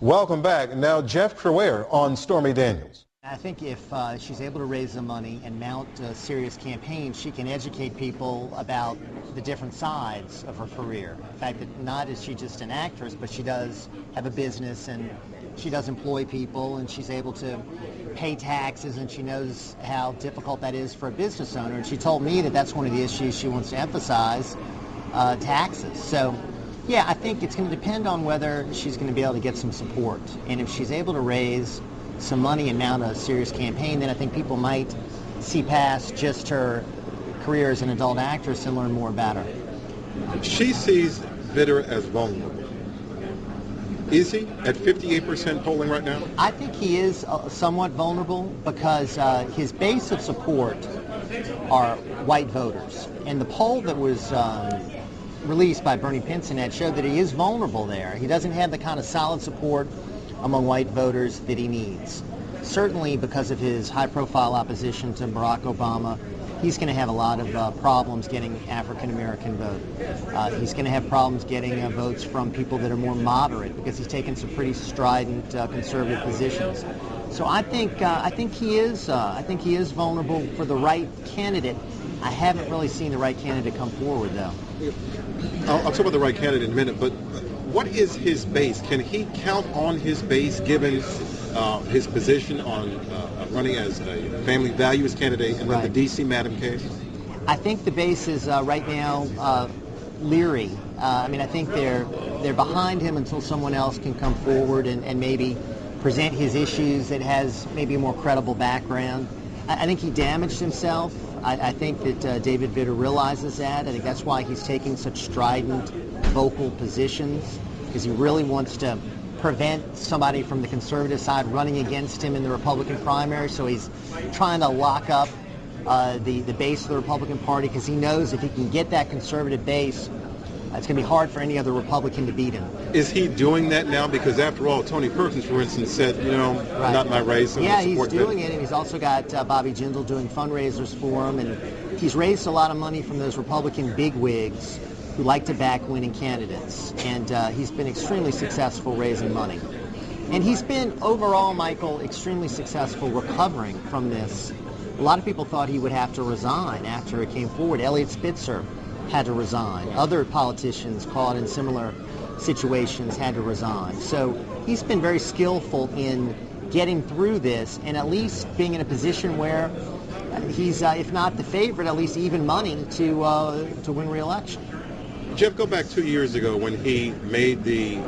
Welcome back. Now, Jeff Crouere on Stormy Daniels. I think if she's able to raise the money and mount a serious campaign, she can educate people about the different sides of her career. The fact that not is she just an actress, but she does have a business and she does employ people and she's able to pay taxes and she knows how difficult that is for a business owner. And she told me that that's one of the issues she wants to emphasize, taxes. So, yeah, I think it's going to depend on whether she's going to be able to get some support. And if she's able to raise some money and mount a serious campaign, then I think people might see past just her career as an adult actress and learn more about her. She sees Vitter as vulnerable. Is he at 58% polling right now? I think he is somewhat vulnerable because his base of support are white voters. And the poll that was released by Bernie Pinsonet showed that he is vulnerable there. He doesn't have the kind of solid support among white voters that he needs. Certainly because of his high-profile opposition to Barack Obama, he's going to have a lot of problems getting African-American vote. He's going to have problems getting votes from people that are more moderate because he's taken some pretty strident conservative positions. So I think he is vulnerable for the right candidate. I haven't really seen the right candidate come forward, though. I'll talk about the right candidate in a minute, but what is his base? Can he count on his base given his position on running as a family values candidate and then the D.C. Madam case? I think the base is right now leery. I mean, I think they're behind him until someone else can come forward and maybe present his issues that has maybe a more credible background. I think he damaged himself. I think that David Vitter realizes that. I think that's why he's taking such strident vocal positions, because he really wants to prevent somebody from the conservative side running against him in the Republican primary. So he's trying to lock up the base of the Republican Party, because he knows if he can get that conservative base, it's going to be hard for any other Republican to beat him. Is he doing that now? Because after all, Tony Perkins, for instance, said, not my race. Yeah, he's doing it, and he's also got Bobby Jindal doing fundraisers for him, and he's raised a lot of money from those Republican bigwigs who like to back winning candidates, and he's been extremely successful raising money. And he's been, overall, Michael, extremely successful recovering from this. A lot of people thought he would have to resign after it came forward. Eliot Spitzer had to resign. Other politicians caught in similar situations had to resign. So he's been very skillful in getting through this and at least being in a position where he's, if not the favorite, at least even money to win re-election. Jeff, go back 2 years ago when he made the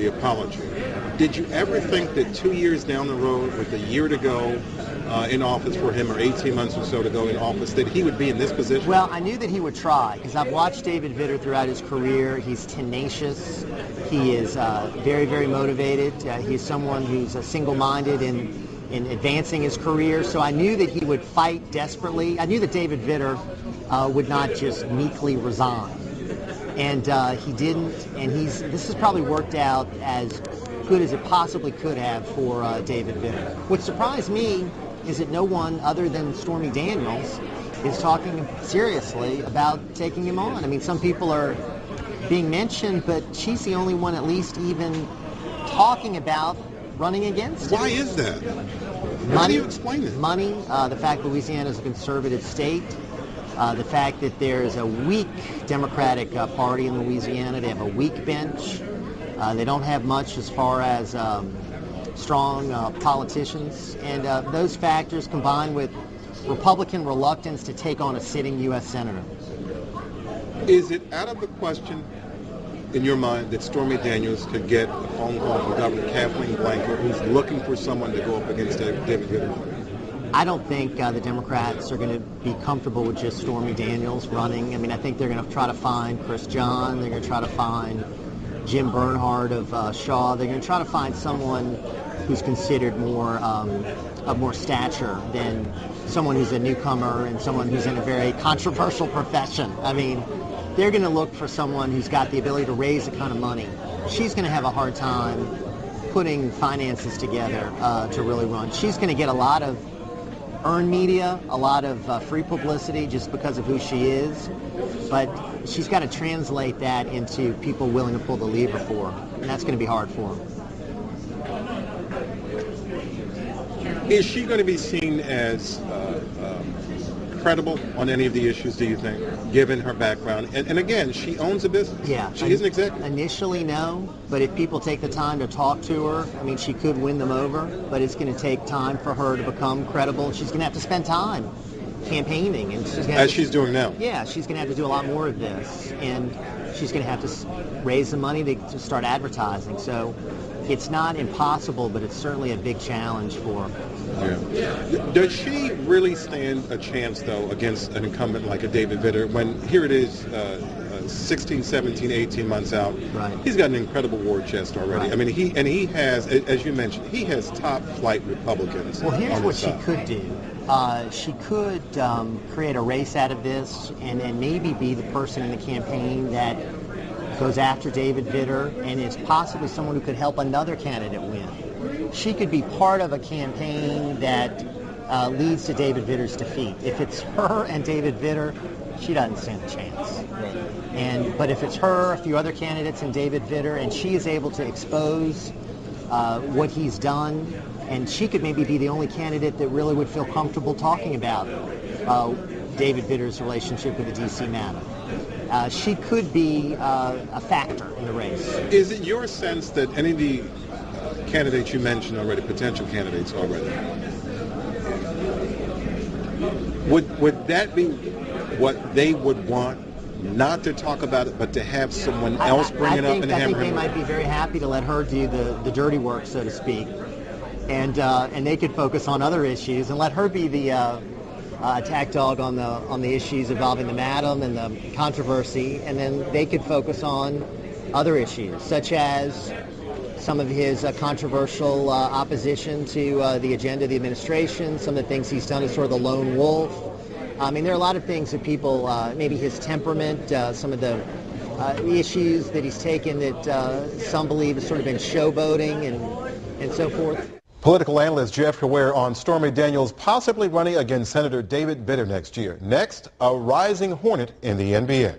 apology. Did you ever think that 2 years down the road, with a year to go in office for him, or 18 months or so to go in office, that he would be in this position? Well, I knew that he would try, because I've watched David Vitter throughout his career. He's tenacious. He is very, very motivated. He's someone who's single-minded in advancing his career. So I knew that he would fight desperately. I knew that David Vitter would not just meekly resign. And he didn't, and this has probably worked out as good as it possibly could have for David Vitter. What surprised me is that no one other than Stormy Daniels is talking seriously about taking him on. I mean, some people are being mentioned, but she's the only one at least even talking about running against him. Why is that? How do you explain it? Money, the fact that Louisiana is a conservative state, the fact that there's a weak Democratic Party in Louisiana. They have a weak bench. They don't have much as far as strong politicians. And those factors combined with Republican reluctance to take on a sitting U.S. Senator. Is it out of the question, in your mind, that Stormy Daniels could get a phone call from Governor Kathleen Blanket, who's looking for someone to go up against David Vitter? I don't think the Democrats are going to be comfortable with just Stormy Daniels running. I mean, I think they're going to try to find Chris John. They're going to try to find Jim Bernhardt of Shaw. They're going to try to find someone who's considered more of more stature than someone who's a newcomer and someone who's in a very controversial profession. I mean, they're going to look for someone who's got the ability to raise the kind of money. She's going to have a hard time putting finances together to really run. She's going to get a lot of earned media, a lot of free publicity just because of who she is, but she's got to translate that into people willing to pull the lever for her, and that's going to be hard for her. Is she going to be seen as credible on any of the issues, do you think, given her background? And again, she owns a business. Yeah. She is an executive. Initially, no. But if people take the time to talk to her, I mean, she could win them over. But it's going to take time for her to become credible. She's going to have to spend time campaigning. And she's doing now. Yeah, she's going to have to do a lot more of this. And she's going to have to raise the money to start advertising. So it's not impossible, but it's certainly a big challenge for her. Yeah. Does she really stand a chance, though, against an incumbent like a David Vitter when here it is 16, 17, 18 months out? Right. He's got an incredible war chest already. Right. I mean, he has, as you mentioned, he has top flight Republicans. Well, here's on what his she side. could do. She could create a race out of this and maybe be the person in the campaign that goes after David Vitter and is possibly someone who could help another candidate win. She could be part of a campaign that leads to David Vitter's defeat. If it's her and David Vitter, she doesn't stand a chance. But if it's her, a few other candidates, and David Vitter, and she is able to expose what he's done, and she could maybe be the only candidate that really would feel comfortable talking about David Vitter's relationship with the D.C. matter. She could be a factor in the race. Is it your sense that any of the candidates you mentioned already, potential candidates already, would that be what they would want, not to talk about it, but to have someone else bring it up and hammer him? I think they might be very happy to let her do the dirty work, so to speak, and they could focus on other issues and let her be the attack dog on the issues involving the madam and the controversy, and then they could focus on other issues, such as some of his controversial opposition to the agenda of the administration, some of the things he's done as sort of the lone wolf. I mean, there are a lot of things that people, maybe his temperament, some of the issues that he's taken that some believe has sort of been showboating and so forth. Political analyst Jeff Crouere on Stormy Daniels possibly running against Senator David Vitter next year. Next, a rising hornet in the NBA.